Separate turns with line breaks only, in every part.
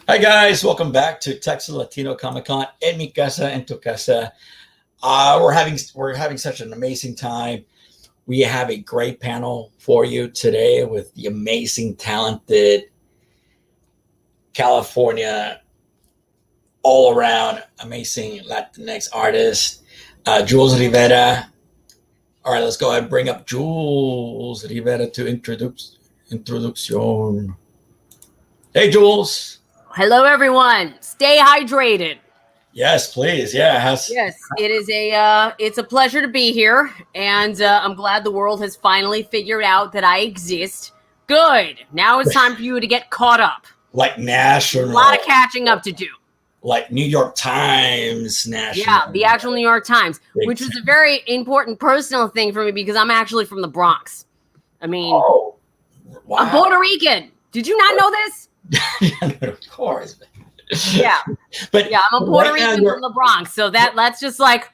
Hi guys, welcome back to Texas Latino Comic Con en mi casa, en tu casa. We're having such an amazing time. We have a great panel for you today with the amazing, talented California, all around amazing Latinx artist, Jules Rivera. All right, let's go ahead and bring up Jules Rivera to introduction. Hey, Jules.
Hello, everyone. Stay hydrated.
Yes, please. Yeah.
Yes, it's a pleasure to be here, and I'm glad the world has finally figured out that I exist. Good. Now it's time for you to get caught up.
Like national.
A lot of catching up to do.
Like New York Times national.
Yeah, the actual New York Times, which was a very important personal thing for me because I'm actually from the Bronx. I mean,
wow.
I'm Puerto Rican. Did you not know this?
Of course.
Yeah.
But
yeah, I'm a Puerto Rican from the Bronx. So that's just like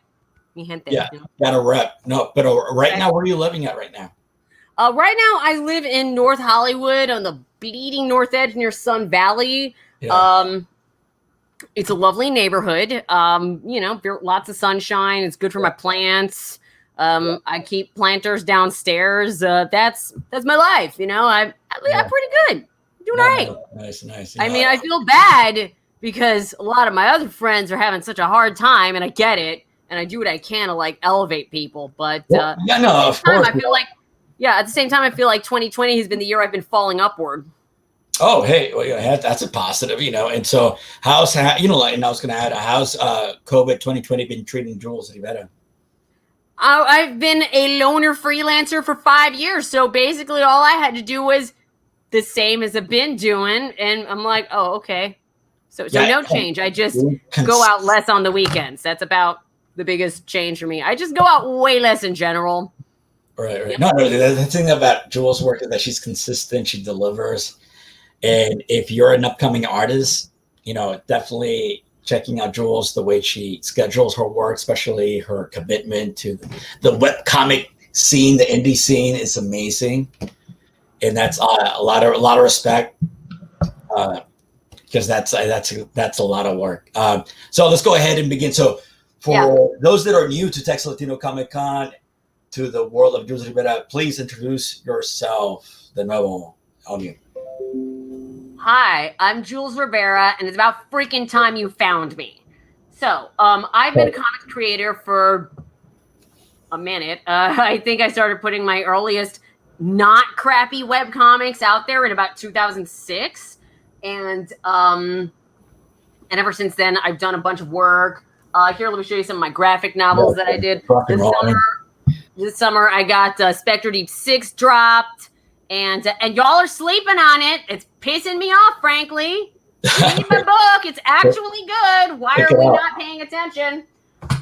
mi gente.
Yeah, gotta rep. No, but right now, where are you living at right now?
Right now, I live in North Hollywood on the bleeding north edge near Sun Valley. Yeah. It's a lovely neighborhood. Lots of sunshine. It's good for my plants. I keep planters downstairs. That's my life. I'm pretty good. Doing all right.
Nice.
I mean, I feel bad because a lot of my other friends are having such a hard time, and I get it, and I do what I can to like elevate people. But
of course.
I feel like, at the same time, I feel like 2020 has been the year I've been falling upward.
Oh, hey, well, yeah, that's a positive, And so, and I was going to add, how's COVID 2020 been treating Jules Rivera?
I've been a loner freelancer for 5 years, so basically, all I had to do was the same as I've been doing, and I'm like, oh, okay. So no change. I just go out less on the weekends. That's about the biggest change for me. I just go out way less in general.
Right. Yep. No, the thing about Jules' work is that she's consistent. She delivers. And if you're an upcoming artist, definitely checking out Jules, the way she schedules her work, especially her commitment to the webcomic scene, the indie scene, is amazing. And that's a lot of respect, because that's a lot of work. So let's go ahead and begin. So for those that are new to Texas Latino Comic Con, to the world of Jules Rivera, please introduce yourself. De nuevo, audio.
Hi, I'm Jules Rivera, and it's about freaking time you found me. So I've been a comic creator for a minute. I think I started putting my earliest not crappy web comics out there in about 2006, and ever since then I've done a bunch of work. Here, let me show you some of my graphic novels that I did this summer. I got Spectre Deep 6 dropped, and y'all are sleeping on it. It's pissing me off, frankly. Read my book. It's actually good. Why are we not paying attention?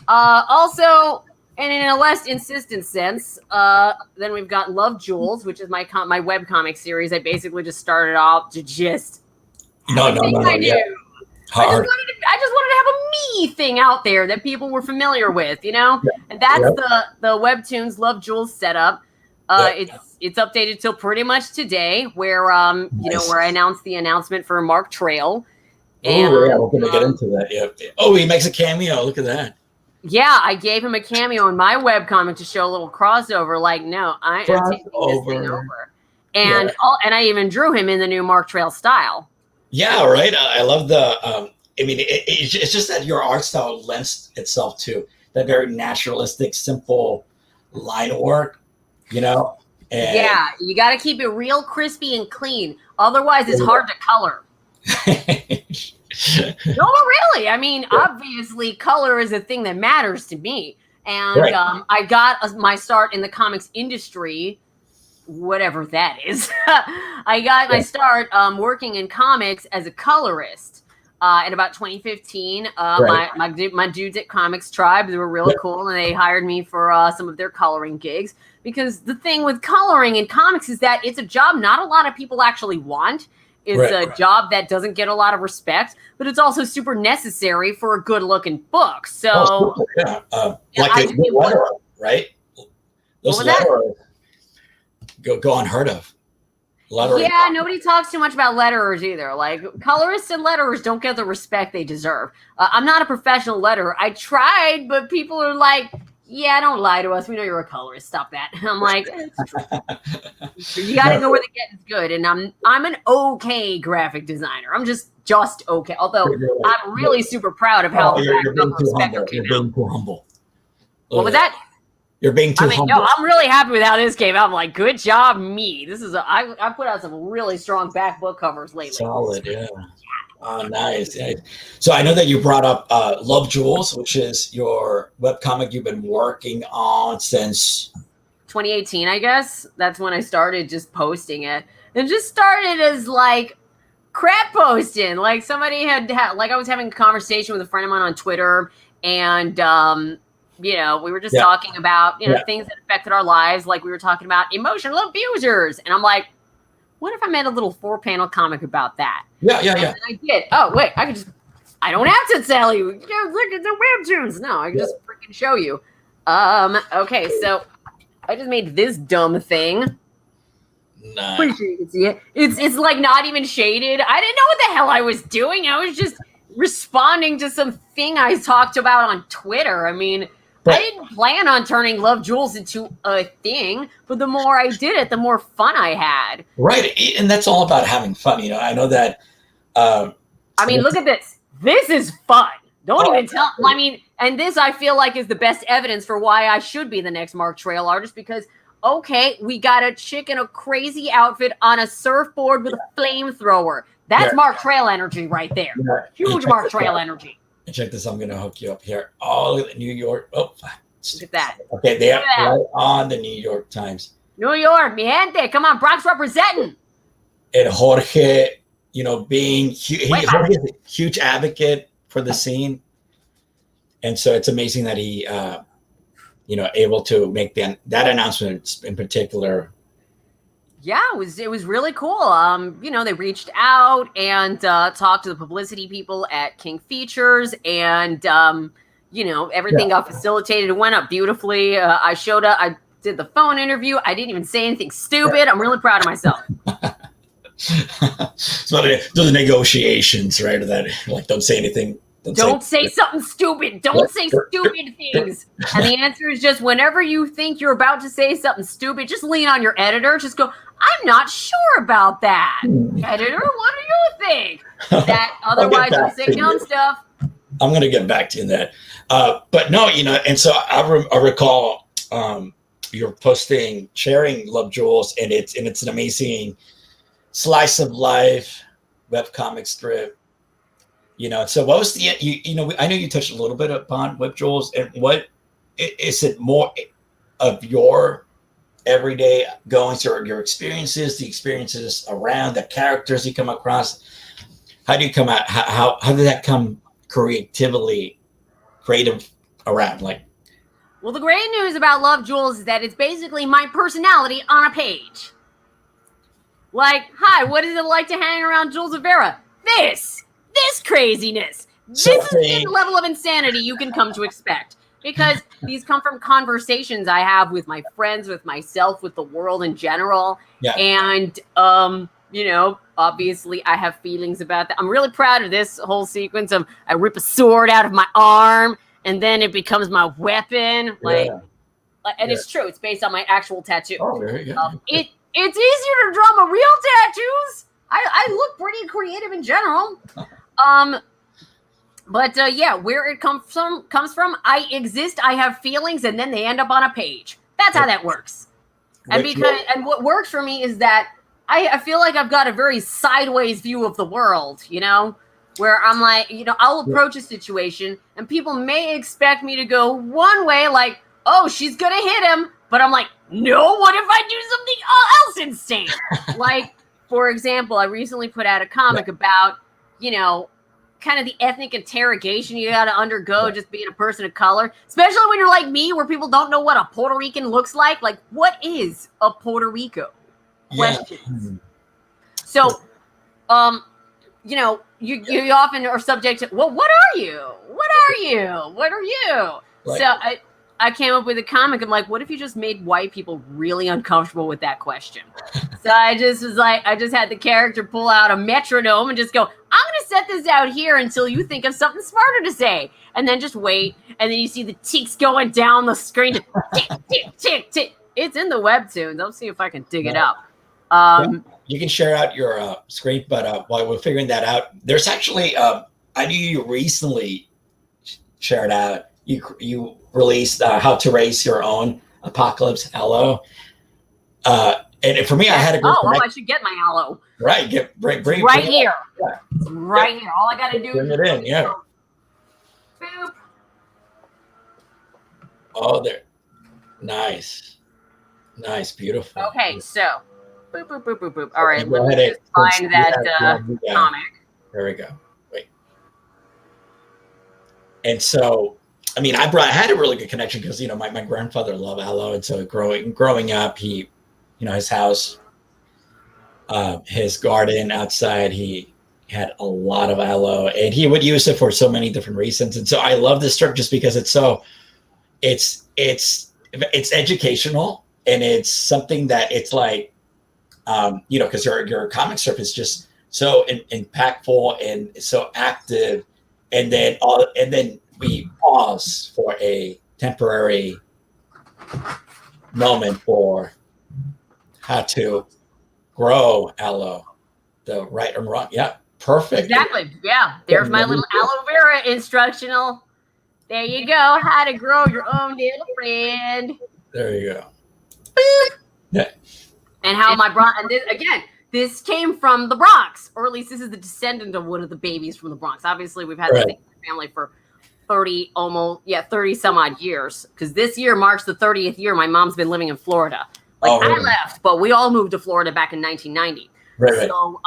Also, and in a less insistent sense, then we've got Love Jules, which is my webcomic series. I basically just started off to just
I just
wanted to have a me thing out there that people were familiar with, and that's the Webtoons Love Jules setup. It's updated till pretty much today, where where I announced the announcement for Mark Trail.
We're gonna get into that. Yeah. Oh, he makes a cameo. Look at that.
Yeah, I gave him a cameo in my webcomic to show a little crossover. Like, no, I am taking this thing over. And and I even drew him in the new Mark Trail style.
Yeah, right. I love the. It's just that your art style lends itself to that very naturalistic, simple line work. And
yeah, you got to keep it real crispy and clean. Otherwise, it's hard to color. No, really. I mean, obviously, color is a thing that matters to me. And I got my start in the comics industry, whatever that is. I got my start working in comics as a colorist in about 2015. My dudes at Comics Tribe, they were really cool, and they hired me for some of their coloring gigs. Because the thing with coloring in comics is that it's a job not a lot of people actually want. It's a job that doesn't get a lot of respect, but it's also super necessary for a good-looking book. So,
like a letter, right? Those letters go unheard of. lettering.
Yeah, nobody talks too much about letterers either. Like, colorists and letterers don't get the respect they deserve. I'm not a professional letterer. I tried, but people are like, yeah, don't lie to us. We know you're a colorist. Stop that. I'm like, it's true. You got to go where the getting's good. And I'm an okay graphic designer. I'm just okay. Although I'm really super proud of how
you're being too humble.
You're
being too humble.
What was that?
You're being too humble.
No, I'm really happy with how this came out. I'm like, good job, me. This is I put out some really strong back book covers lately.
Solid, yeah. Oh, nice. So I know that you brought up Love Jules, which is your webcomic you've been working on since
2018, I guess. That's when I started just posting it. It just started as like crap posting. Like somebody had like I was having a conversation with a friend of mine on Twitter, and we were just talking about things that affected our lives. Like we were talking about emotional abusers, and I'm like, what if I made a little 4-panel comic about that?
Yeah.
And I did. Oh wait, I don't have to tell you. Look at the webtoons. No, I can just freaking show you. Okay, so I just made this dumb thing.
Nice.
Pretty sure you can see it. It's like not even shaded. I didn't know what the hell I was doing. I was just responding to some thing I talked about on Twitter. I mean, I didn't plan on turning Love Jules into a thing, but the more I did it, the more fun I had.
Right, and that's all about having fun. I know that.
I mean, look at this. This is fun. Don't even tell. I mean, and this I feel like is the best evidence for why I should be the next Mark Trail artist because, okay, we got a chick in a crazy outfit on a surfboard with a flamethrower. That's Mark Trail energy right there. Yeah. Huge Mark Trail energy.
And check this. I'm going to hook you up here. All of New York. Oh,
look at that.
Okay, they are right on the New York Times.
New York, mi gente. Come on, Bronx representing.
And Jorge, being Jorge's a huge advocate for the scene. And so it's amazing that he, able to make that announcement in particular.
Yeah, it was really cool. They reached out and talked to the publicity people at King Features, and everything got facilitated. It went up beautifully. I showed up. I did the phone interview. I didn't even say anything stupid. I'm really proud of myself.
So the negotiations, right? Or that don't say anything.
Don't say something stupid. Don't say stupid things. And the answer is just whenever you think you're about to say something stupid, just lean on your editor. Just go, I'm not sure about that. Editor, what do you think? That otherwise you'll say dumb stuff.
I'm going to get back to you in that. But no, and so I recall you're sharing Love Jules, and it's an amazing slice of life webcomic strip. So what was I know you touched a little bit upon Love Jules, and what is it more of your everyday goings or your experiences, the experiences around the characters you come across? How do you come out? How did that come creative around?
Well, the great news about Love Jules is that it's basically my personality on a page. Like, hi, what is it like to hang around Jules Rivera? This craziness. This is the level of insanity you can come to expect. Because these come from conversations I have with my friends, with myself, with the world in general. Yeah. And, obviously I have feelings about that. I'm really proud of this whole sequence of I rip a sword out of my arm and then it becomes my weapon. It's true. It's based on my actual tattoo.
Oh, very good.
It's easier to draw my real tattoos. I look pretty creative in general. But where it comes from, I exist, I have feelings, and then they end up on a page. That's how that works. And what works for me is that I feel like I've got a very sideways view of the world, where I'm like, I'll approach a situation and people may expect me to go one way, like, oh, she's gonna hit him. But I'm like, no, what if I do something else insane? Like, for example, I recently put out a comic about, kind of the ethnic interrogation you got to undergo just being a person of color, especially when you're like me, where people don't know what a Puerto Rican looks like. Like, what is a Puerto Rico? Questions. So, you often are subject to, well, what are you? What are you? What are you? Like, so I came up with a comic. I'm like, what if you just made white people really uncomfortable with that question? So I just was like, I just had the character pull out a metronome and just go, I'm going to set this out here until you think of something smarter to say. And then just wait. And then you see the ticks going down the screen. Tick, tick, tick, tick. It's in the webtoons. I'll see if I can dig it up.
You can share out your screen, but while we're figuring that out, there's actually, I knew you recently shared out, you released How to Raise Your Own Apocalypse Aloe. And for me, I had to go.
I should get my aloe.
Right, bring
right here.
Yeah.
Right here. All I got to do
bring
is
it in. Yeah.
Boop.
Oh, there. Nice, beautiful.
Okay, so boop boop boop boop boop. All right,
let
me just find that comic.
There we go. Wait. And so, I mean, I had a really good connection because my grandfather loved aloe, and so growing up, he, his house, his garden outside, he had a lot of aloe, and he would use it for so many different reasons. And so I love this strip just because it's educational, and it's something that it's like, because your comic strip is just so impactful and so active, and then we pause for a temporary moment for how to grow aloe, the right and wrong. Yeah, perfect.
Exactly. Yeah, there's my little aloe vera instructional. There you go. How to grow your own little friend.
There you go.
Boop.
Yeah.
And how this came from the Bronx, or at least this is the descendant of one of the babies from the Bronx. Obviously, we've had the same family for 30 some odd years, because this year marks the 30th year my mom's been living in Florida. I left, but we all moved to Florida back in 1990.
Right.
So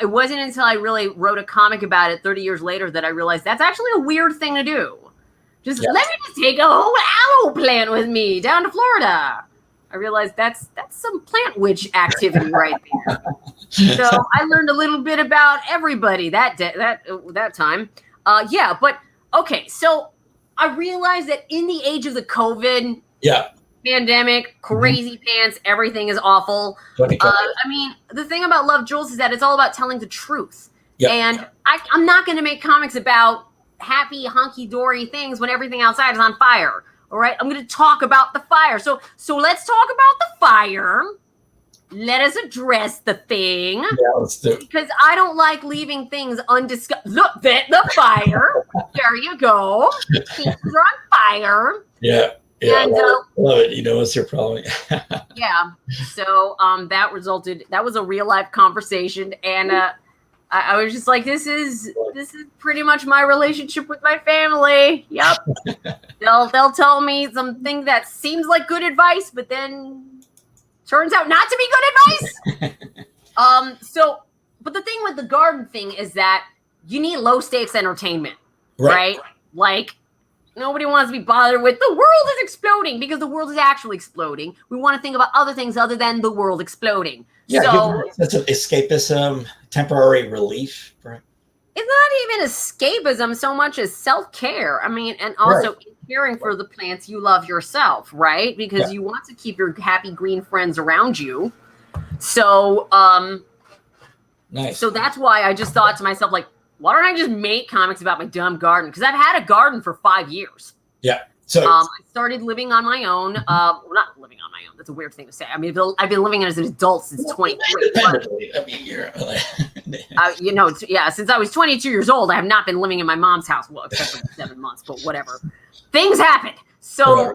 it wasn't until I really wrote a comic about it 30 years later that I realized that's actually a weird thing to do. Let me just take a whole aloe plant with me down to Florida. I realized that's some plant witch activity right there. So I learned a little bit about everybody that time. But okay, so I realized that in the age of the COVID pandemic, crazy pants, everything is awful. I mean, the thing about Love Jules is that it's all about telling the truth. Yep. And I'm not going to make comics about happy, hunky-dory things when everything outside is on fire. All right? I'm going to talk about the fire. So let's talk about the fire. Let us address the thing.
Yeah, let's do it.
Because I don't like leaving things undiscussed. Look, the fire. There you go. Things are on fire.
Yeah. Yeah,
and,
love it. What's your problem?
Yeah. So that was a real life conversation. And I was just like, this is pretty much my relationship with my family. Yep. They'll tell me something that seems like good advice, but then turns out not to be good advice. But the thing with the garden thing is that you need low stakes entertainment, right? Like, nobody wants to be bothered with the world is exploding, because the world is actually exploding. We want to think about other things other than the world exploding.
Yeah, so it's an escapism, temporary relief. Right?
It's not even escapism so much as self-care. I mean, and also caring for the plants you love yourself, right? Because you want to keep your happy green friends around you. So,
nice.
So that's why I just thought to myself, like, why don't I just make comics about my dumb garden? Because I've had a garden for 5 years.
Yeah. So
I started living on my own. Not living on my own. That's a weird thing to say. I mean, I've been living as an adult since 23.
I mean, you're
since I was 22 years old, I have not been living in my mom's house. Well, except for 7 months, but whatever. Things happen. So,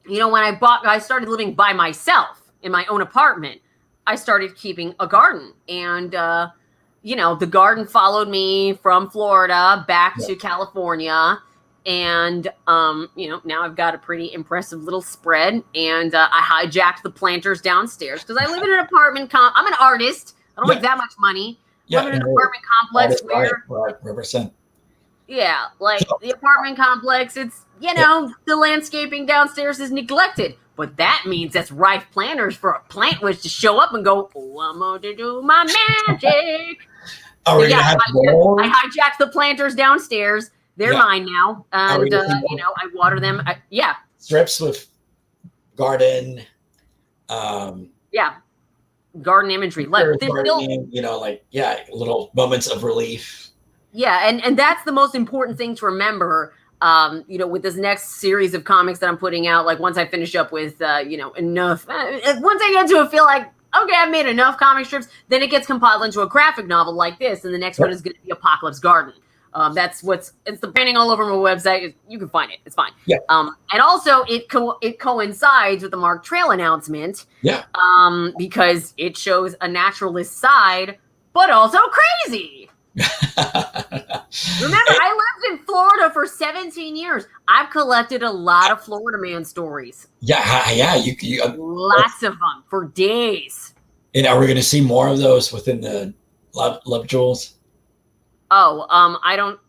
when I started living by myself in my own apartment, I started keeping a garden, and the garden followed me from Florida back to California. And, now I've got a pretty impressive little spread, and I hijacked the planters downstairs because I live in an apartment I'm an artist. I don't make that much money. I live in an apartment complex where...
Represent.
Yeah, like the apartment complex, it's, the landscaping downstairs is neglected. But that means that's rife planters for a plant witch to show up and go, I'm going to do my magic.
I
hijacked the planters downstairs. They're mine now, and
more
I water them.
strips with garden.
Garden imagery.
Gardening, little moments of relief.
Yeah, and that's the most important thing to remember. With this next series of comics that I'm putting out, like once I finish up with, enough. Once I get to it, feel like, okay, I've made enough comic strips, then it gets compiled into a graphic novel like this, and the next one is going to be Apocalypse Garden. It's the branding all over my website. You can find it. It's fine.
Yeah.
And also it coincides with the Mark Trail announcement.
Yeah.
Because it shows a naturalist side, but also crazy. Remember, I lived in Florida for 17 years. I've collected a lot of Florida man stories.
Yeah. You
lots of them for days.
And are we going to see more of those within the Love Jules?
Oh, I don't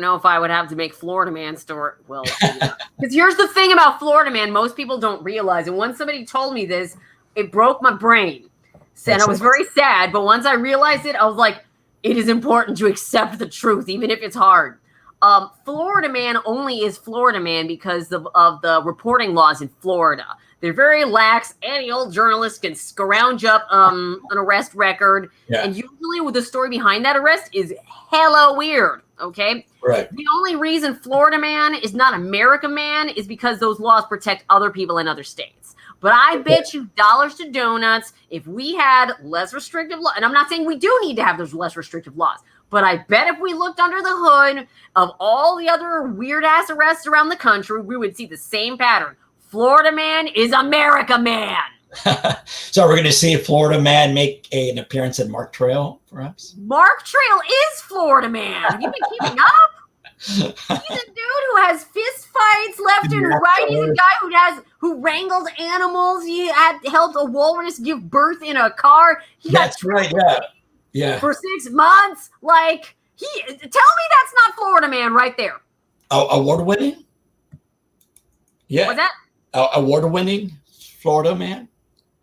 know if I would have to make Florida Man story. Well, because here's the thing about Florida Man, most people don't realize. And once somebody told me this, it broke my brain. And I was very sad. But once I realized it, I was like, it is important to accept the truth, even if it's hard. Florida Man only is Florida Man because of the reporting laws in Florida. They're very lax. Any old journalist can scrounge up an arrest record. Yeah. And usually the story behind that arrest is hella weird, okay?
Right.
The only reason Florida Man is not America Man is because those laws protect other people in other states. But I bet you dollars to donuts, if we had less restrictive laws, and I'm not saying we do need to have those less restrictive laws, but I bet if we looked under the hood of all the other weird-ass arrests around the country, we would see the same pattern. Florida Man is America Man.
So we're going to see Florida Man make an appearance in Mark Trail, perhaps?
Mark Trail is Florida Man. Have you been keeping up? He's a dude who has fist fights left and right. He's a guy who wrangled animals. He had helped a walrus give birth in a car.
That's right, yeah.
For 6 months. Like, tell me that's not Florida Man right there.
Award-winning? Yeah.
What's that?
Award-winning Florida Man?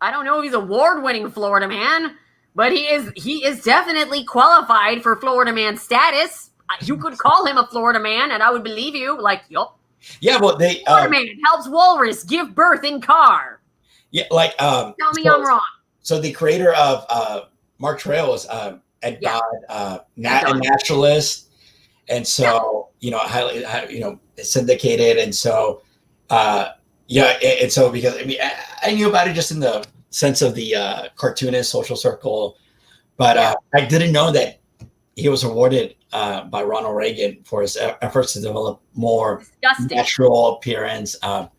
I don't know if he's award-winning Florida Man, but he is definitely qualified for Florida Man status. You could call him a Florida Man, and I would believe you. Like, yup.
Yeah, well,
Florida Man helps walrus give birth in car.
Yeah, like
tell me I'm wrong.
So the creator of Mark Trail is Ed Dodd, a naturalist, and so highly syndicated, and so and so because I knew about it just in the sense of the cartoonist social circle, but I didn't know that he was awarded by Ronald Reagan for his efforts to develop more natural appearance.
Good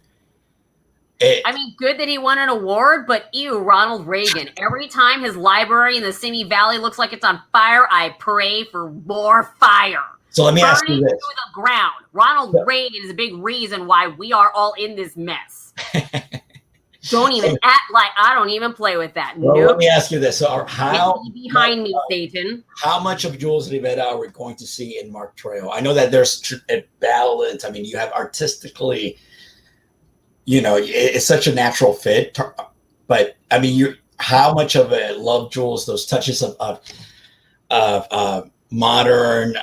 that he won an award, but ew, Ronald Reagan. Every time his library in the Simi Valley looks like it's on fire, I pray for more fire.
So let me ask you this.
Burning to the ground. Ronald Reagan is a big reason why we are all in this mess. Don't even act like I don't even play with that.
Well, let me ask you this. So
behind me, Satan.
How much of Jules Rivera are we going to see in Mark Trail? I know that there's a balance. I mean, you have artistically, it's such a natural fit. But I mean, how much of a Love Jules, those touches of modern,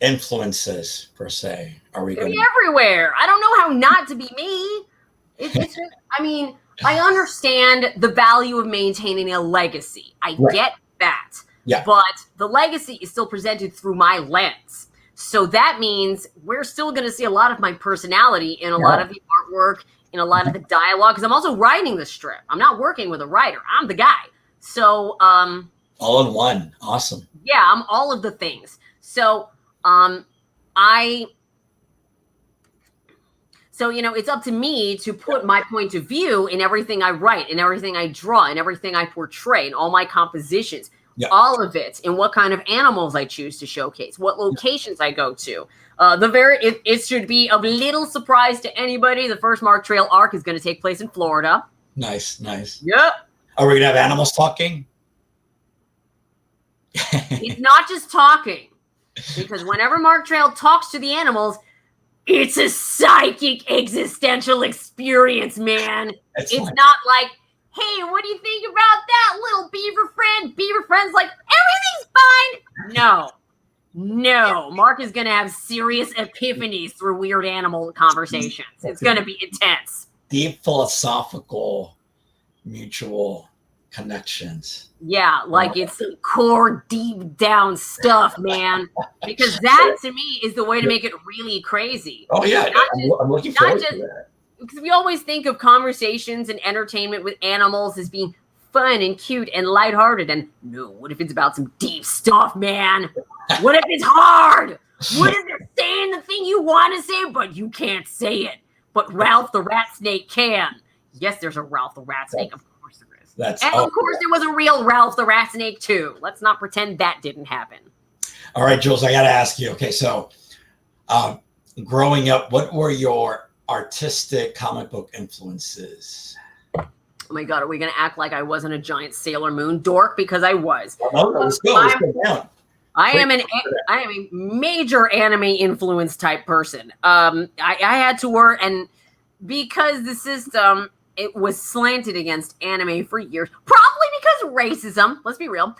influences per se, are we going to be
everywhere? I don't know how not to be me. It's just, I understand the value of maintaining a legacy. I get that.
Yeah.
But the legacy is still presented through my lens. So that means we're still going to see a lot of my personality in a lot of the artwork, in a lot of the dialogue, because I'm also writing the strip. I'm not working with a writer. I'm the guy. So
all in one. Awesome.
Yeah, I'm all of the things. So it's up to me to put my point of view in everything I write, in everything I draw, in everything I portray, in all my compositions, all of it, in what kind of animals I choose to showcase, what locations I go to. It should be a little surprise to anybody. The first Mark Trail arc is going to take place in Florida.
Nice.
Yep.
Are we going to have animals talking?
It's not just talking. Because whenever Mark Trail talks to the animals, it's a psychic existential experience, man. It's not like, hey, what do you think about that little beaver friend? Beaver friend's like, everything's fine. No. No, Mark is going to have serious epiphanies through weird animal conversations. It's going to be intense.
Deep philosophical mutual connections.
Yeah, like it's core deep down stuff, man. Because that to me is the way to make it really crazy.
Oh yeah, I'm looking forward to that.
Because we always think of conversations and entertainment with animals as being fun and cute and lighthearted. And no, what if it's about some deep stuff, man? What if it's hard? What if you're saying the thing you want to say, but you can't say it? But Ralph the Rat Snake can. Yes, there's a Ralph the Rat Snake. Of course there is. And of course there was a real Ralph the Rat Snake too. Let's not pretend that didn't happen.
All right, Jules, I got to ask you. Okay, so growing up, what were your artistic comic book influences?
Oh my God, are we going to act like I wasn't a giant Sailor Moon dork? Because I was.
No, let's go. Let's go down.
I am a major anime influence type person. I had to work, and because the system, it was slanted against anime for years, probably because of racism. Let's be real.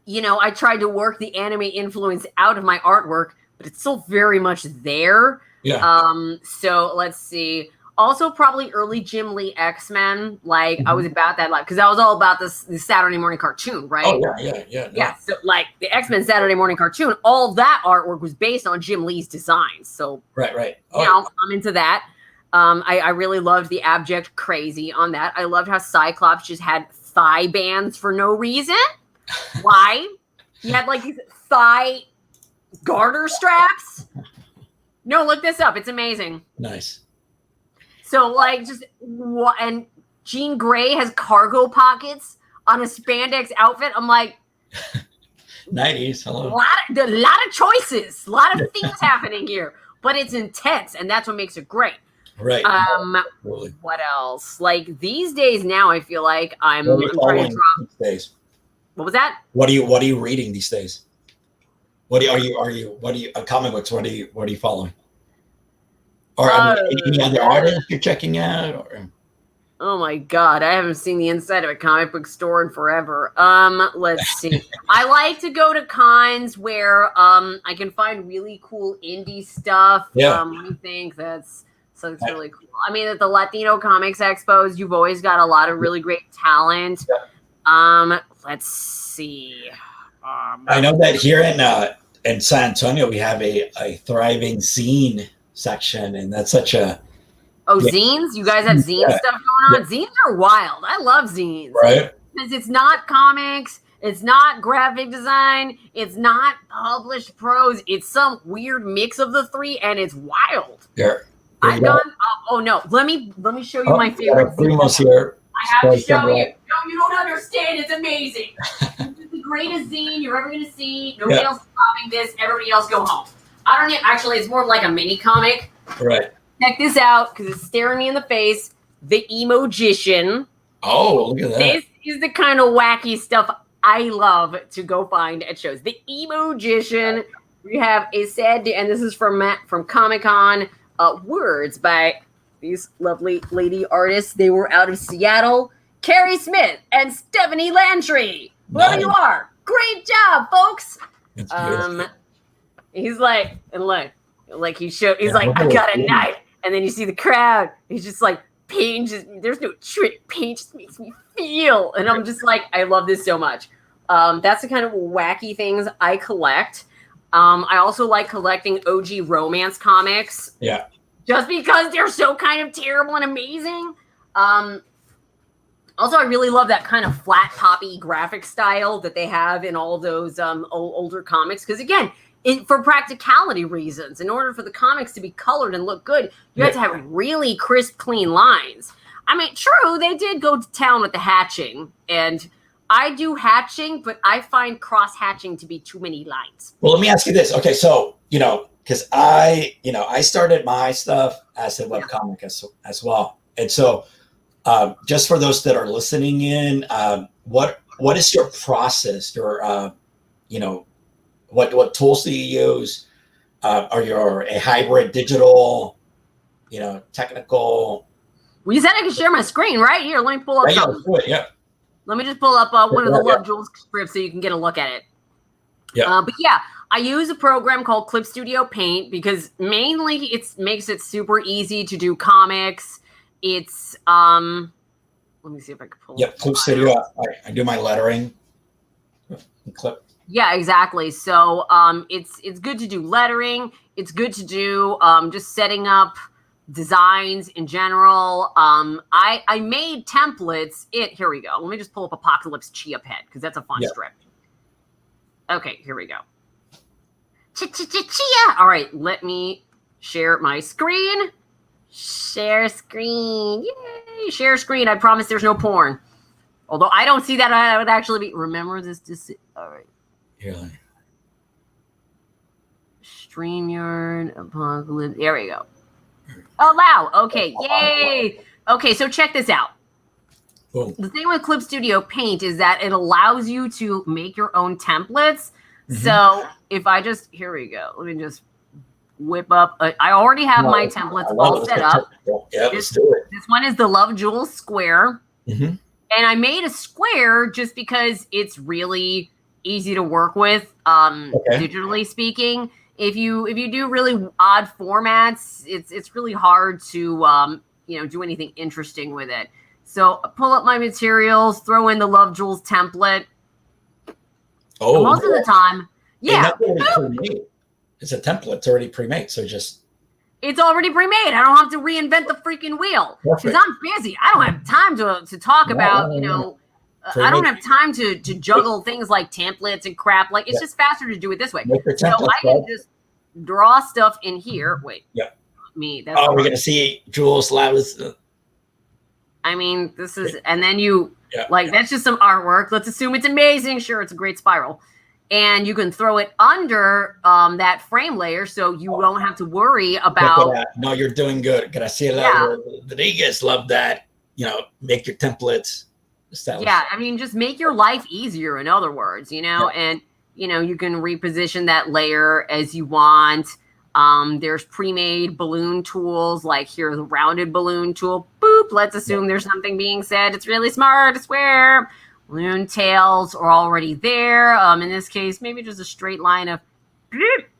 You know, I tried to work the anime influence out of my artwork, but it's still very much there.
Yeah.
So let's see. Also, probably early Jim Lee X-Men. Like, I was about that, like, because I was all about this Saturday morning cartoon, right?
Oh, yeah.
Yeah, so, like, the X-Men Saturday morning cartoon, all that artwork was based on Jim Lee's designs. So,
right.
Oh, now I'm into that. I really loved the Abject Crazy on that. I loved how Cyclops just had thigh bands for no reason. Why? He had, like, these thigh garter straps. No, look this up. It's amazing.
Nice.
So, like, and Jean Grey has cargo pockets on a spandex outfit. I'm like,
90s. Hello.
A lot of choices, a lot of things happening here, but it's intense, and that's what makes it great.
Right.
What else? Like these days now, I feel like I'm trying to drop.
These days?
What was that?
What are you reading these days? What are you comic books? What are you following? Or any other artists you're checking out? Or?
Oh my God, I haven't seen the inside of a comic book store in forever. Let's see. I like to go to cons where I can find really cool indie stuff.
Yeah.
I think that's really cool. I mean, at the Latino Comics Expos, you've always got a lot of really great talent. Yeah. Let's see.
I know that here in San Antonio we have a thriving zine section, and that's such a
zines? You guys have zine stuff going on? Yeah. Zines are wild. I love zines.
Right.
Because it's not comics, it's not graphic design, it's not published prose. It's some weird mix of the three, and it's wild.
Yeah.
I've done. Oh no! Let me show you my favorite.
Here.
I have to show you. No, you don't understand. It's amazing. This is the greatest zine you're ever going to see. Nobody else is copying this. Everybody else go home. I don't need. Actually, it's more like a mini comic.
Right.
Check this out because it's staring me in the face. The Emogician.
Oh, look at that.
This is the kind of wacky stuff I love to go find at shows. The Emogician. We have a sad day, and this is from Comic-Con. Words by these lovely lady artists. They were out of Seattle. Carrie Smith and Stephanie Landry. Whoever you are. Great job, folks. He's like, and look, like he's like, I got a knife. And then you see the crowd. He's just like, pain just, there's no trick. Pain just makes me feel. And I'm just like, I love this so much. That's the kind of wacky things I collect. I also like collecting OG romance comics.
Yeah. Just
because they're so kind of terrible and amazing. Also, I really love that kind of flat poppy graphic style that they have in all those older comics. Because again, for practicality reasons, in order for the comics to be colored and look good, you have to have really crisp, clean lines. I mean, true, they did go to town with the hatching, and I do hatching, but I find cross-hatching to be too many lines.
Well, let me ask you this. Okay, so, because I started my stuff as a webcomic as well. And so just for those that are listening in, what is your process? Your, what tools do you use? Are you a hybrid digital, technical?
Well, you said I could share my screen right here. Let me pull up something.
Yeah.
Let me just pull up one of the Love Jules scripts so you can get a look at it.
Yeah.
But yeah, I use a program called Clip Studio Paint because mainly it makes it super easy to do comics. It's let me see if I can pull.
Yep, Clip Studio. I do my lettering. Clip.
Yeah, exactly. So it's good to do lettering. It's good to do just setting up designs in general. I made templates. Here we go. Let me just pull up Apocalypse Chia Pet because that's a fun strip. Okay, here we go. Chia. All right, let me share my screen. Share screen. Yay! Share screen. I promise there's no porn. Although I don't see that I would actually be. Remember this. All right.
Really?
StreamYard, Apocalypse. There we go. Allow. Okay. Yay. Okay, so check this out.
Boom.
The thing with Clip Studio Paint is that it allows you to make your own templates. So if I just, here we go. Let me just whip up. I already have my templates all set up.
Yeah, let's do it.
This one is the Love Jules square. And I made a square just because it's really easy to work with, digitally speaking. If you do really odd formats, it's really hard to do anything interesting with it. So pull up my materials, throw in the Love Jules template.
Oh,
most of the time, yeah.
It's a template. It's already pre-made. So
it's already pre-made. I don't have to reinvent the freaking wheel because I'm busy. I don't have time to talk about, I don't have time to juggle things like templates and crap. Like it's just faster to do it this way. So I can just draw stuff in here. Wait.
Yeah.
That's
we're gonna see Jules loudest.
I mean, this is, and then that's just some artwork. Let's assume it's amazing. Sure, it's a great spiral. And you can throw it under that frame layer so you don't have to worry about.
No, you're doing good. Graciela Rodriguez love that. Make your templates.
Yeah, I mean, just make your life easier, in other words, and, you can reposition that layer as you want. There's pre-made balloon tools, like here's a rounded balloon tool. Boop, let's assume there's something being said. It's really smart, I swear. Balloon tails are already there. In this case, maybe just a straight line of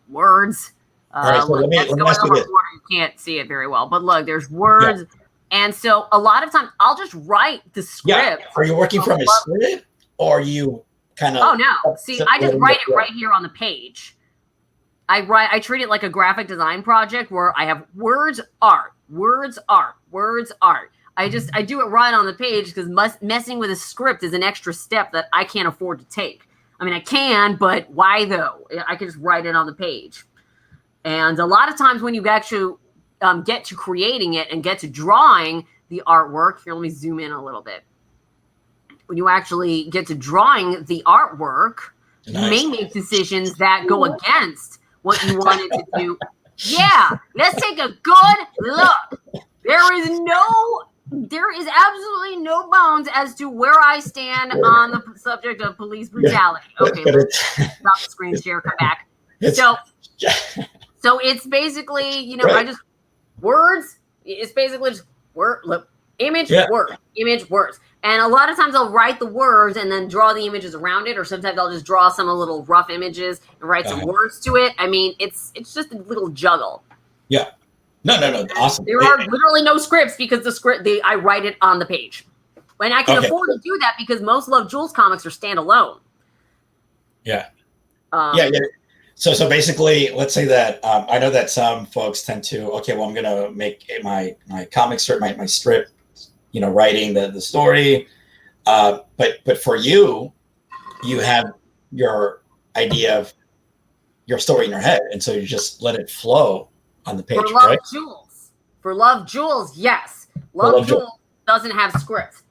words.
All right, so let me ask you this.
You can't see it very well, but look, there's words. Yeah. And so a lot of times I'll just write the script.
Yeah. Are you working from a script or are you kind of?
Oh, no. See, I just write it right here on the page. I treat it like a graphic design project where I have words, art, words, art, words, art. I do it right on the page because messing with a script is an extra step that I can't afford to take. I mean, I can, but why though? I can just write it on the page. And a lot of times when you actually get to creating it and get to drawing the artwork, here, let me zoom in a little bit. When you actually get to drawing the artwork, you may make decisions that go against what you wanted to do. Yeah, let's take a good look. There is absolutely no bones as to where I stand on the subject of police brutality. Okay, let's stop the screen share, come back. So it's basically, I just words. It's basically just image, word, image, words. And a lot of times I'll write the words and then draw the images around it, or sometimes I'll just draw some little rough images and write some words to it. I mean, it's just a little juggle.
Yeah. No. Awesome.
There are literally no scripts because I write it on the page. And I can afford to do that because most Love Jules comics are standalone.
Yeah. So basically, let's say that I know that some folks tend to, I'm going to make my comic strip, my strip, writing the story. But for you have your idea of your story in your head. And so you just let it flow on the page, right?
For Love Jules, yes. Love Jules doesn't have scripts.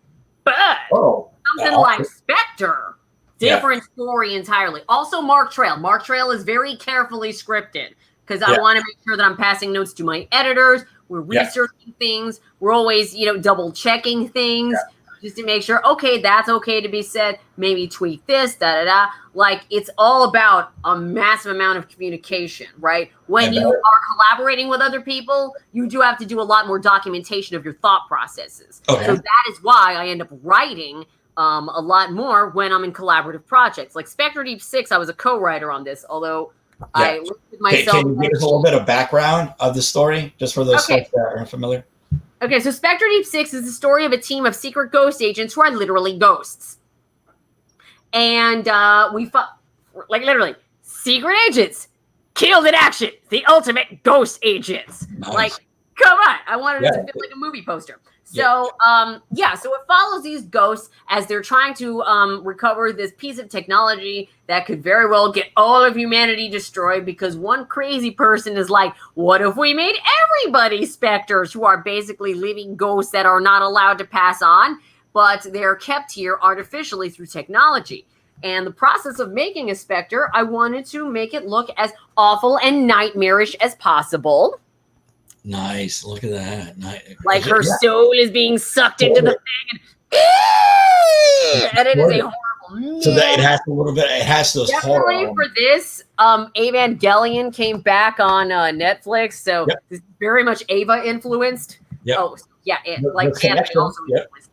But something like Spectre, different story entirely. Also, Mark Trail. Mark Trail is very carefully scripted because I want to make sure that I'm passing notes to my editors. We're researching things. We're always, double checking things just to make sure, okay, that's okay to be said. Maybe tweak this, da-da-da. Like, it's all about a massive amount of communication, right? When you are collaborating with other people, you do have to do a lot more documentation of your thought processes. Okay. So that is why I end up writing a lot more when I'm in collaborative projects. Like Spectre Deep 6, I was a co-writer on this, although I listed myself.
Can you give us a little bit of background of the story, just for those folks that are unfamiliar?
Okay, so Spectre Deep 6 is the story of a team of secret ghost agents who are literally ghosts. And we fought, like literally, secret agents, killed in action, the ultimate ghost agents.
Nice.
Like, come on, I wanted it to feel like a movie poster. So, so it follows these ghosts as they're trying to recover this piece of technology that could very well get all of humanity destroyed, because one crazy person is like, what if we made everybody specters, who are basically living ghosts that are not allowed to pass on, but they're kept here artificially through technology. And the process of making a specter, I wanted to make it look as awful and nightmarish as possible.
Nice. Look at that.
Like her soul is being sucked into the thing. And it is a horrible.
So that it has a little bit, it has those
definitely horror. For this, Evangelion came back on Netflix. So this is very much Ava influenced.
Yep.
Oh, yeah. Like anime also influenced.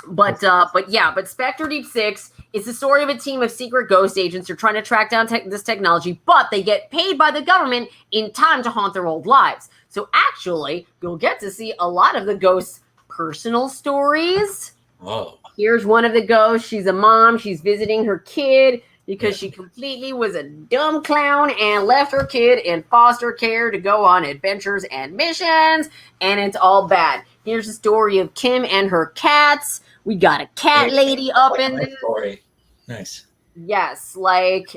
But Spectre Deep 6 is the story of a team of secret ghost agents who are trying to track down this technology, but they get paid by the government in time to haunt their old lives. So actually, you'll get to see a lot of the ghosts' personal stories.
Oh.
Here's one of the ghosts. She's a mom. She's visiting her kid because she completely was a dumb clown and left her kid in foster care to go on adventures and missions, and it's all bad. Here's the story of Kim and her cats. We got a cat lady up in there.
Story. Nice.
Yes, like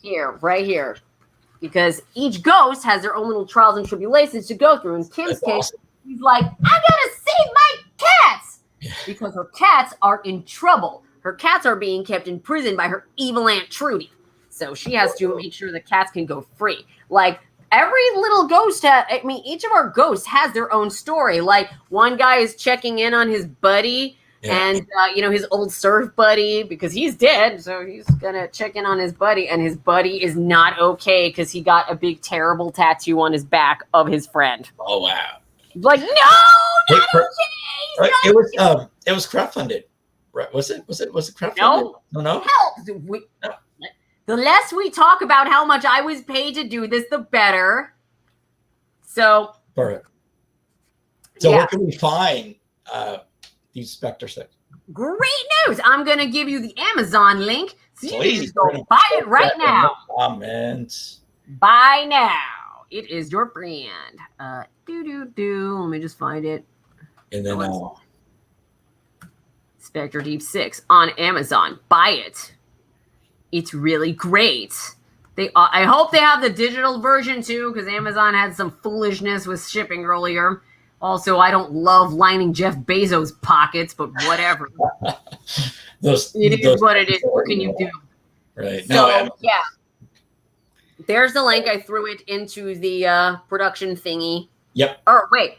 here, right here. Because each ghost has their own little trials and tribulations to go through. In Kim's case, she's like, I gotta save my cats! Because her cats are in trouble. Her cats are being kept in prison by her evil Aunt Trudy. So she has to make sure the cats can go free. Like, every little ghost, each of our ghosts has their own story. Like, one guy is checking in on his buddy, and, his old surf buddy, because he's dead. So he's going to check in on his buddy, and his buddy is not okay because he got a big, terrible tattoo on his back of his friend.
Oh, wow.
Like, no, not okay.
It was crowdfunded. Right? Was it crowdfunded? No.
Help. The less we talk about how much I was paid to do this, the better. So.
Perfect. So where can we find these Spectre sets?
Great news! I'm going to give you the Amazon link. So you can just go buy it right now.
Comments.
Buy now. It is your brand. Let me just find it.
And then
Spectre Deep 6 on Amazon. Buy it. It's really great. I hope they have the digital version too, because Amazon had some foolishness with shipping earlier. Also, I don't love lining Jeff Bezos' pockets, but whatever. It is what it is. What can you do?
Right.
So, there's the link. I threw it into the production thingy.
Yep.
Or wait,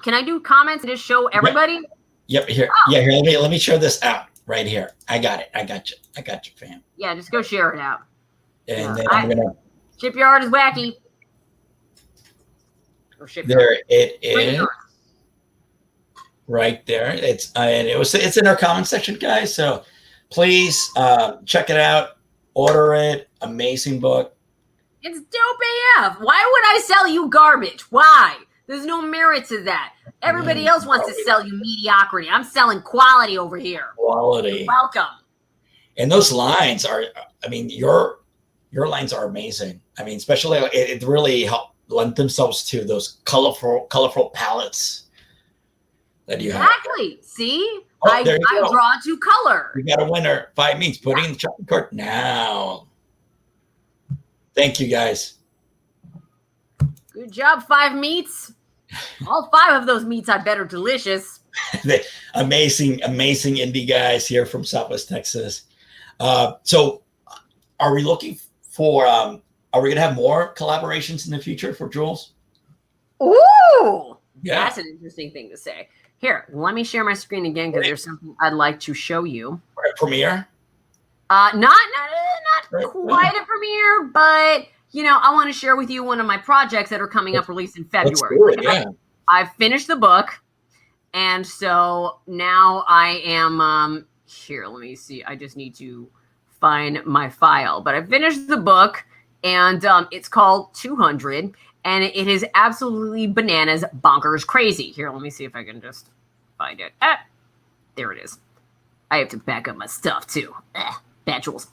can I do comments and just show everybody?
Yep. Here. Oh. Yeah. Here. Let me share this out right here. I got it. I got you, fam.
Yeah. Just go share it out.
And then I'm gonna.
Shipyard is wacky.
There it is. Right there. It's in our comment section, guys. So please check it out. Order it. Amazing book.
It's dope AF. Why would I sell you garbage? Why? There's no merit to that. Everybody else wants to sell you mediocrity. I'm selling quality over here.
Quality.
You're welcome. And
those lines are, your lines are amazing. Especially it really helped lend themselves to those colorful palettes that you have.
Exactly. See? I draw to color.
You got a winner. 5 means putting in the shopping cart now. Thank you, guys.
Good job, 5 meats. All 5 of those meats I bet are delicious.
amazing indie guys here from Southwest Texas. So are we looking for are we going to have more collaborations in the future for Jules?
Ooh, that's an interesting thing to say. Here, let me share my screen again because there's something I'd like to show you.
Premiere?
Not quite a premiere, but I want to share with you one of my projects that are coming up, released in February.
Let's do it,
I've finished the book, And so now I am here. Let me see. I just need to find my file. But I finished the book, and it's called 200, and it is absolutely bananas, bonkers, crazy. Here, let me see if I can just find it. There it is. I have to back up my stuff too. Bad Jules.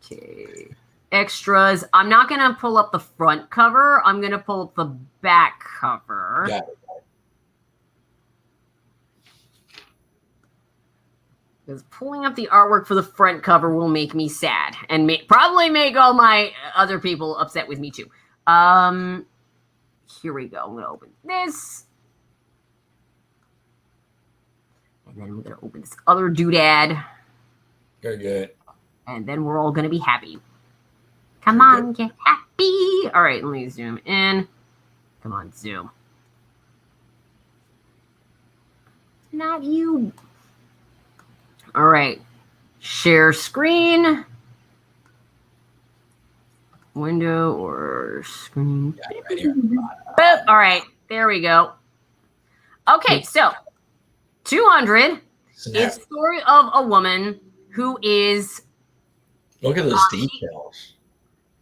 Okay. Extras. I'm not going to pull up the front cover. I'm going to pull up the back cover.
Yeah.
Because pulling up the artwork for the front cover will make me sad and probably make all my other people upset with me too. Here we go. I'm going to open this. And then I'm going to open this other doodad.
Very good.
And then we're all going to be happy. Come on, get happy. All right, let me zoom in. Come on, zoom. Not you. All right. Share screen. Window or screen.
Yeah, right here.
Boop. All right. There we go. Okay, so 200 is the story of a woman who is...
Look at those details.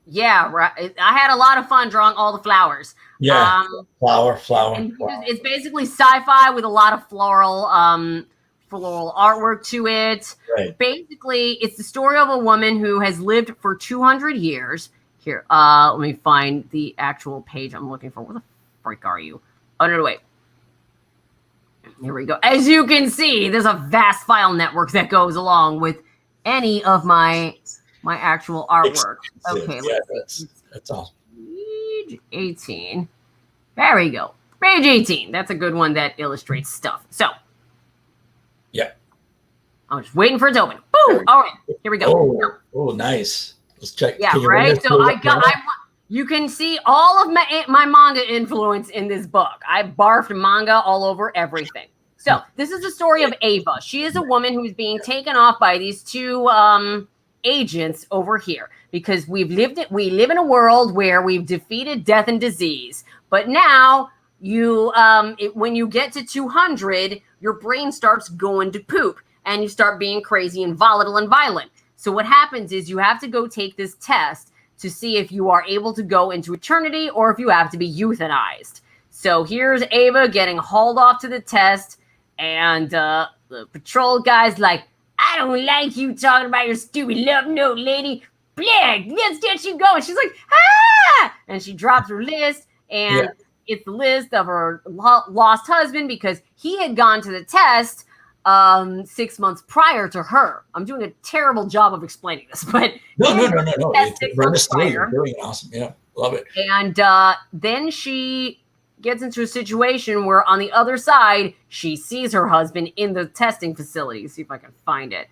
Yeah, right. I had a lot of fun drawing all the flowers.
Yeah, flower.
And it's basically sci-fi with a lot of floral artwork to it.
Right.
Basically, it's the story of a woman who has lived for 200 years. Here, let me find the actual page I'm looking for. Where the frick are you? Oh, no, wait. Here we go. As you can see, there's a vast file network that goes along with any of my actual artwork. Okay, let's see.
That's all.
Page 18. There we go. Page 18. That's a good one that illustrates stuff. So,
yeah.
I'm just waiting for it to open. Boom! All right, here we go.
Oh, nice. Let's check.
Yeah, right? So you can see all of my manga influence in this book. I barfed manga all over everything. So this is the story of Ava. She is a woman who's being taken off by these two agents over here because we live in a world where we've defeated death and disease. But now when you get to 200, your brain starts going to poop and you start being crazy and volatile and violent. So what happens is you have to go take this test to see if you are able to go into eternity or if you have to be euthanized. So here's Ava getting hauled off to the test, and the patrol guy's like, I don't like you talking about your stupid love note, lady. Blah, let's get you going. She's like, ah! And she drops her list, and it's the list of her lost husband because he had gone to the test 6 months prior to her. I'm doing a terrible job of explaining this, but
no. You're doing awesome. Yeah, love it.
And then she gets into a situation where on the other side, she sees her husband in the testing facility. See if I can find it.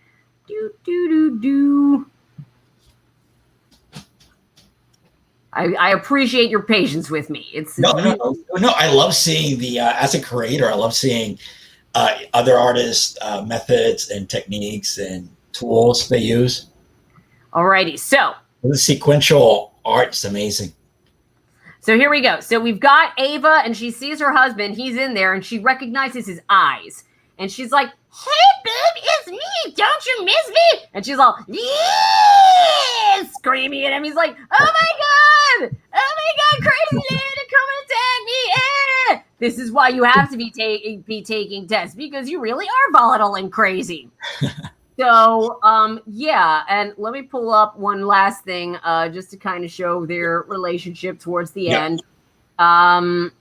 I appreciate your patience with me.
No. I love seeing the as a creator. I love seeing other artists' methods and techniques and tools they use.
Alrighty, so
the sequential art is amazing.
So here we go. So we've got Ava, and she sees her husband. He's in there, and she recognizes his eyes. And she's like, hey, babe, it's me. Don't you miss me? And she's all, yeah, screaming at him. He's like, oh, my God. Oh, my God, crazy lady, come and attack me. Eh. This is why you have to be taking tests, because you really are volatile and crazy. So, yeah, and let me pull up one last thing just to kind of show their relationship towards the end. Bloop,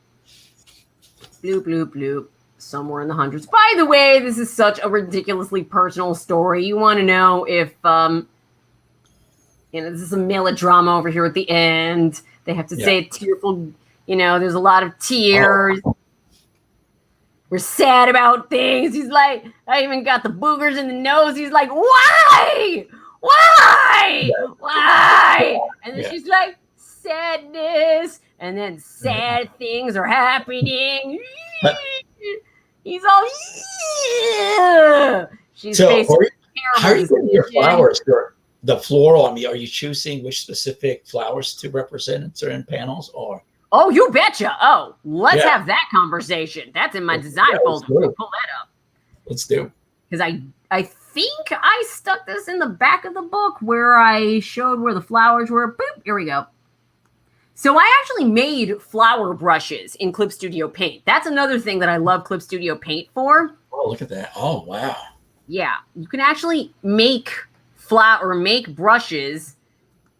bloop, bloop, somewhere in the hundreds. By the way, this is such a ridiculously personal story. You want to know if, this is a melodrama over here at the end. They have to say a tearful, there's a lot of tears. Oh. We're sad about things. He's like, I even got the boogers in the nose. He's like, why? Why? Why? And then she's like, sadness. And then sad things are happening. He's all, yeah. She's basically
how are you getting your flowers? The floral, are you choosing which specific flowers to represent in certain panels or?
Oh, you betcha. Oh, let's
Yeah.
have that conversation. That's in my design folder. Pull that up.
Let's do.
Because I think I stuck this in the back of the book where I showed where the flowers were. Boop, here we go. So I actually made flower brushes in Clip Studio Paint. That's another thing that I love Clip Studio Paint for.
Oh, look at that. Oh, wow.
Yeah, you can actually make brushes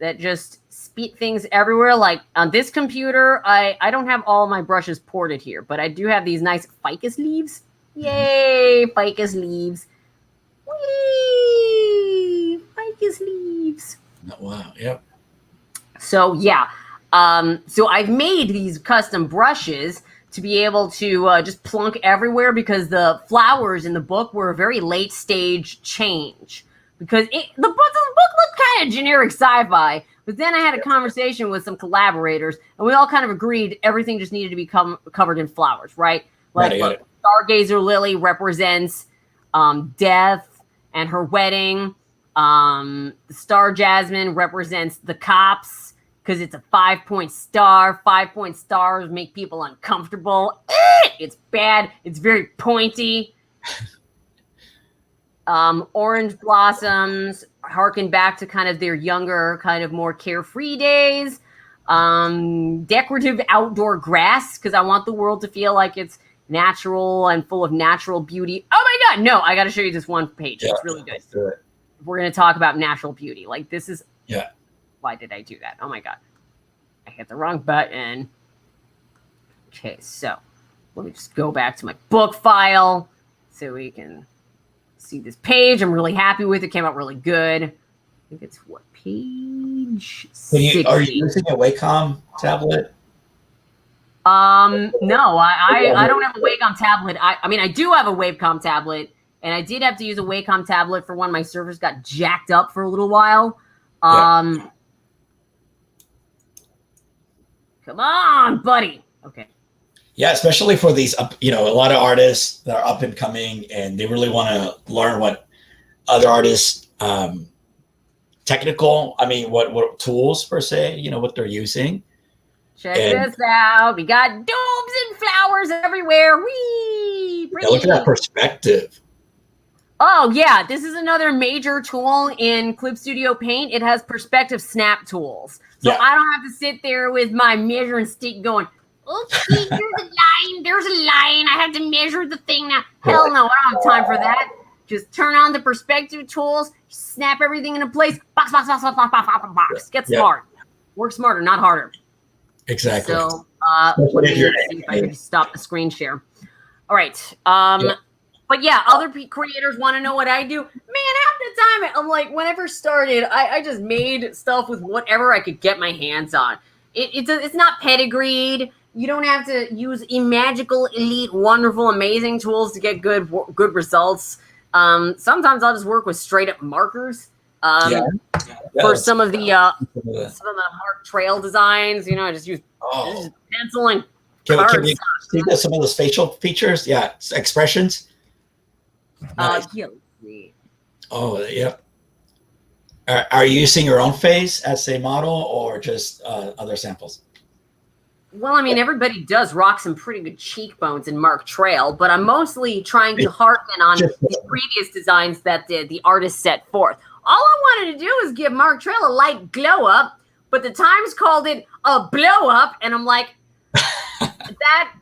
that just spit things everywhere. Like on this computer, I don't have all my brushes ported here, but I do have these nice ficus leaves. Yay, ficus leaves. Whee! Ficus leaves.
Wow, yep.
So yeah, so I've made these custom brushes to be able to just plunk everywhere because the flowers in the book were a very late stage change. Because the book looked kind of generic sci-fi, but then I had a conversation with some collaborators, and we all kind of agreed everything just needed to be covered in flowers, right? Like, look, Stargazer Lily represents death and her wedding. The Star Jasmine represents the cops because it's a 5-point star. 5-point stars make people uncomfortable. It's bad. It's very pointy. Orange blossoms harken back to kind of their younger, kind of more carefree days. Decorative outdoor grass, because I want the world to feel like it's natural and full of natural beauty. Oh my God, no, I got to show you this one page. It's really good. We're going to talk about natural beauty. Like this is, why did I do that? Oh my God, I hit the wrong button. Okay, so let me just go back to my book file so we can see this page. I'm really happy with it. Came out really good. I think it's what, page 60.
Are you using a Wacom tablet?
No, I don't have a Wacom tablet. I mean, I do have a Wacom tablet, and I did have to use a Wacom tablet for when my servers got jacked up for a little while. Come on, buddy. Okay.
Yeah, especially for these, a lot of artists that are up and coming, and they really want to learn what other artists, what tools per se, what they're using.
Check this out. We got domes and flowers everywhere. Whee!
Yeah, look at that perspective.
Oh, yeah. This is another major tool in Clip Studio Paint. It has perspective snap tools. So I don't have to sit there with my measuring stick going, okay, there's a line. I have to measure the thing now. Hell no, I don't have time for that. Just turn on the perspective tools, snap everything into place. Box. Get smart. Work smarter, not harder.
Exactly.
So let me see if I can stop the screen share. All right. But yeah, other creators want to know what I do. Man, half the time, I'm like, when I first started, I just made stuff with whatever I could get my hands on. It's not pedigreed. You don't have to use magical, elite, wonderful, amazing tools to get good results. Sometimes I'll just work with straight up markers. For some of the mark trail designs, I just use pencil and cards.
Can you see some of those facial features? Yeah, expressions. Nice. Oh, yeah. Are you using your own face as a model or just other samples?
Well, I mean, everybody does rock some pretty good cheekbones in Mark Trail, but I'm mostly trying to harken on the previous designs that the artist set forth. All I wanted to do is give Mark Trail a light glow up, but the Times called it a blow up, and I'm like, that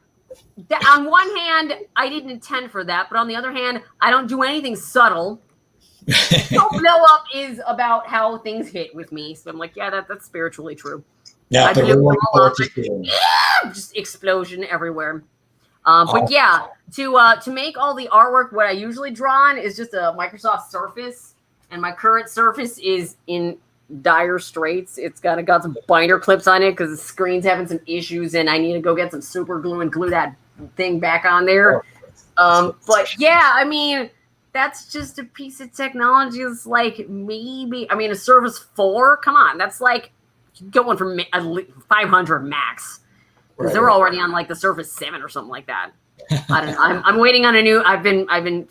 on one hand, I didn't intend for that, but on the other hand, I don't do anything subtle. So blow up is about how things hit with me. So I'm like, yeah, that's spiritually true.
Yeah,
just explosion everywhere. But yeah, to make all the artwork, what I usually draw on is just a Microsoft Surface, and my current Surface is in dire straits. It's got some binder clips on it because the screen's having some issues, and I need to go get some super glue and glue that thing back on there. But yeah, I mean, that's just a piece of technology. It's like a Surface 4. Come on, that's like going for 500 max. Because they're already on like the Surface 7 or something like that. I don't know. I'm waiting on a new. I've been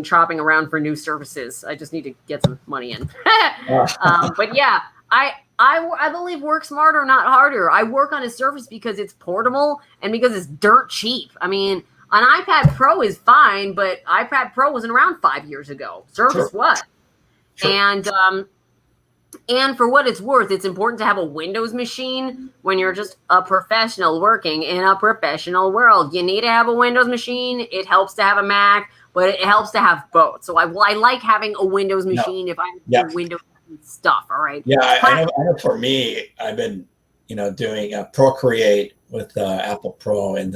chopping around for new Surfaces. I just need to get some money in. But yeah, I believe work smarter, not harder. I work on a Surface because it's portable and because it's dirt cheap. I mean, an iPad Pro is fine, but iPad Pro wasn't around 5 years ago. Surface was. Sure. And for what it's worth, it's important to have a Windows machine when you're just a professional working in a professional world. You need to have a Windows machine. It helps to have a Mac, but it helps to have both. So I like having a Windows machine if I'm doing Windows stuff. All right.
Yeah, I know. For me, I've been, doing Procreate with Apple Pro and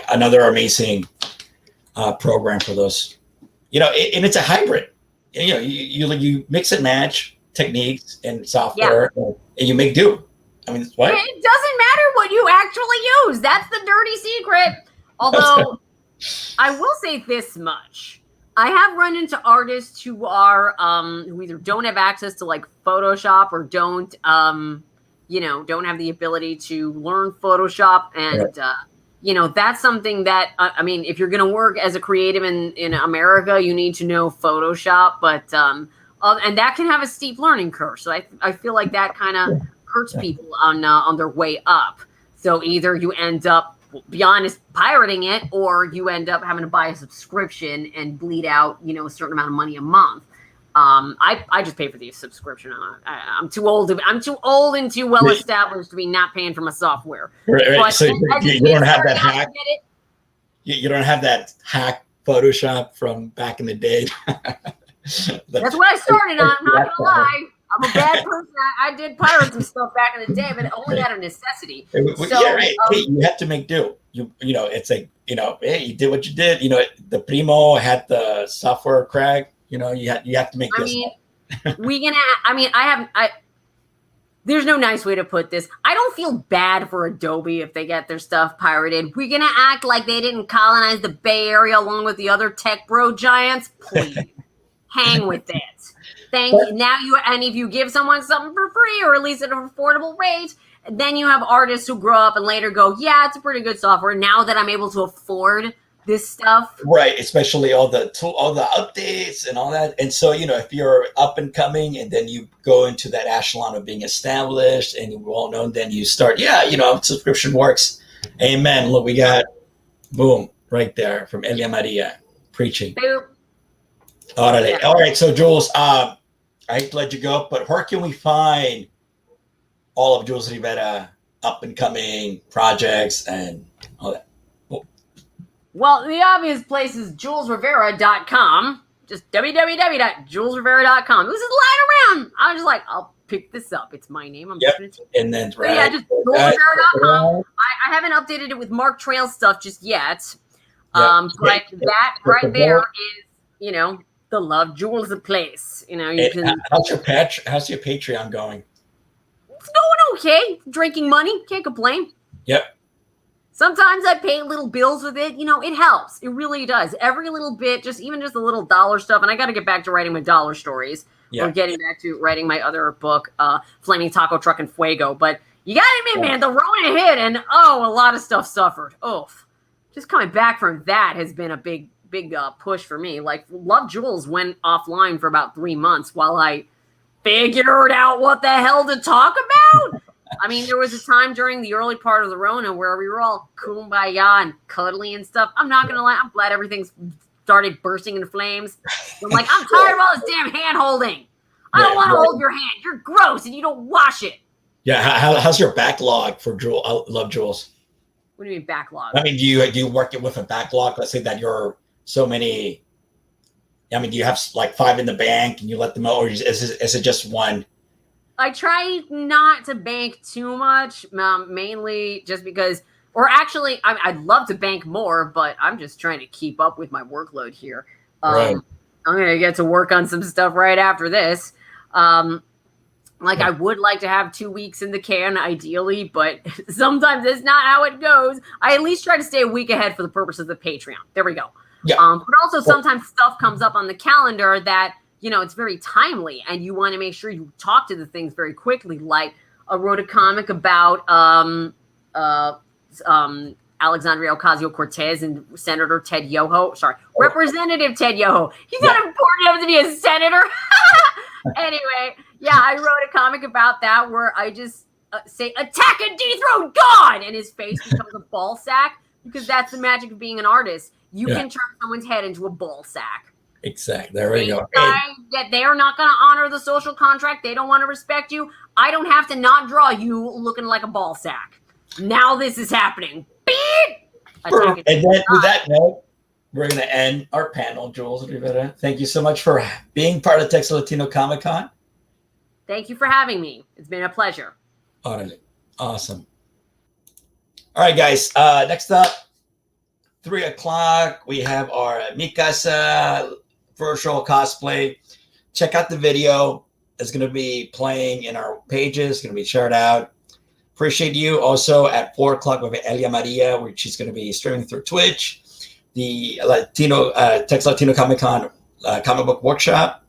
another amazing program for those. And it's a hybrid. You mix and match techniques and software, and you make do. I mean, what?
It doesn't matter what you actually use. That's the dirty secret. Although I will say this much. I have run into artists who are who either don't have access to like Photoshop or don't don't have the ability to learn Photoshop, and that's something that I mean, if you're going to work as a creative in America, you need to know Photoshop, but and that can have a steep learning curve. So I feel like that kind of hurts people on their way up. So either you end up, be honest, pirating it, or you end up having to buy a subscription and bleed out, a certain amount of money a month. I just pay for the subscription. I'm too old. I'm too old and too well established to be not paying for my software.
Right. So you don't have that hack. You don't have that hack Photoshop from back in the day.
That's what I started on. I'm not gonna lie. I'm a bad person. I did pirate some stuff back in the day, but it only out of necessity.
Right. You have to make do. It's like, hey, you did what you did. The Primo had the software crack. You have to make this. There's no nice way to put this. I don't feel bad for Adobe if they get their stuff pirated. We're going to act like they didn't colonize the Bay Area along with the other tech bro giants. Please hang with it. Thank you. And if you give someone something for free or at least at an affordable rate, then you have artists who grow up and later go, yeah, it's a pretty good software. Now that I'm able to afford this stuff, right? Especially all the updates and all that. And so, if you're up and coming, and then you go into that echelon of being established and you're well known, then you start, subscription works. Amen. Look, we got boom right there from Elia Maria preaching. All right. So Jules, I hate to let you go, but where can we find all of Jules Rivera up and coming projects and all that?
Well, the obvious place is JoolzRivera.com. Just www.JoolzRivera.com. It was just lying around. I was just like, I'll pick this up. It's my name. I'm just going to take it.
And then,
right. Yeah, just JoolzRivera.com. I haven't updated it with Mark Trail stuff just yet. But that right there is, the Love Jules place. You can.
How's your Patreon going?
It's going okay. Drinking money. Can't complain.
Yep.
Sometimes I pay little bills with it. It helps. It really does. Every little bit, even just the little dollar stuff. And I got to get back to writing my dollar stories. Or getting back to writing my other book, Flaming Taco Truck and Fuego. But you got to admit, man, the Rona hit and, a lot of stuff suffered. Just coming back from that has been a big push for me. Like, Love Jules went offline for about 3 months while I figured out what the hell to talk about. I mean, there was a time during the early part of the Rona where we were all kumbaya and cuddly and stuff. I'm not going to lie. I'm glad everything's started bursting into flames. I'm like, I'm tired of all this damn hand holding. I don't want to hold your hand. You're gross and you don't wash it.
Yeah. How's your backlog for Love Jules?
What do you mean backlog?
I mean, do you work it with a backlog? Let's say that you're so many. I mean, do you have like 5 in the bank and you let them out, or is it just one?
I try not to bank too much, mainly just because, or actually, I'd love to bank more, but I'm just trying to keep up with my workload here.
Right.
I'm going to get to work on some stuff right after this. I would like to have 2 weeks in the can, ideally, but sometimes it's not how it goes. I at least try to stay a week ahead for the purpose of the Patreon. There we go. Yeah. But also sometimes stuff comes up on the calendar that, it's very timely and you want to make sure you talk to the things very quickly. Like I wrote a comic about Alexandria Ocasio-Cortez and Senator Ted Yoho. Sorry, Representative Ted Yoho. He's not important enough to be a senator. Anyway, yeah, I wrote a comic about that where I just say attack and dethrone God, and his face becomes a ball sack, because that's the magic of being an artist. You can turn someone's head into a ball sack.
Exactly. There we go.
That they are not going to honor the social contract. They don't want to respect you. I don't have to not draw you looking like a ball sack. Now this is happening. Beep!
And then with that note, we're going to end our panel. Jules Rivera, thank you so much for being part of Texas Latino Comic Con.
Thank you for having me. It's been a pleasure.
All right. Awesome. All right, guys. Next up, 3 o'clock, we have our Casa virtual cosplay. Check out the video. It's going to be playing in our pages. It's going to be shared out. Appreciate you. Also at 4 o'clock with Elia Maria, where she's going to be streaming through Twitch. The Texas Latino Comic Con comic book workshop,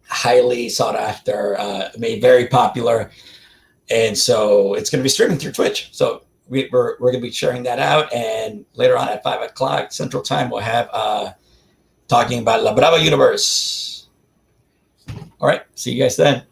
highly sought after, made very popular. And so it's going to be streaming through Twitch. So we're going to be sharing that out. And later on at 5 o'clock Central Time, we'll have talking about La Brava Universe. All right. See you guys then.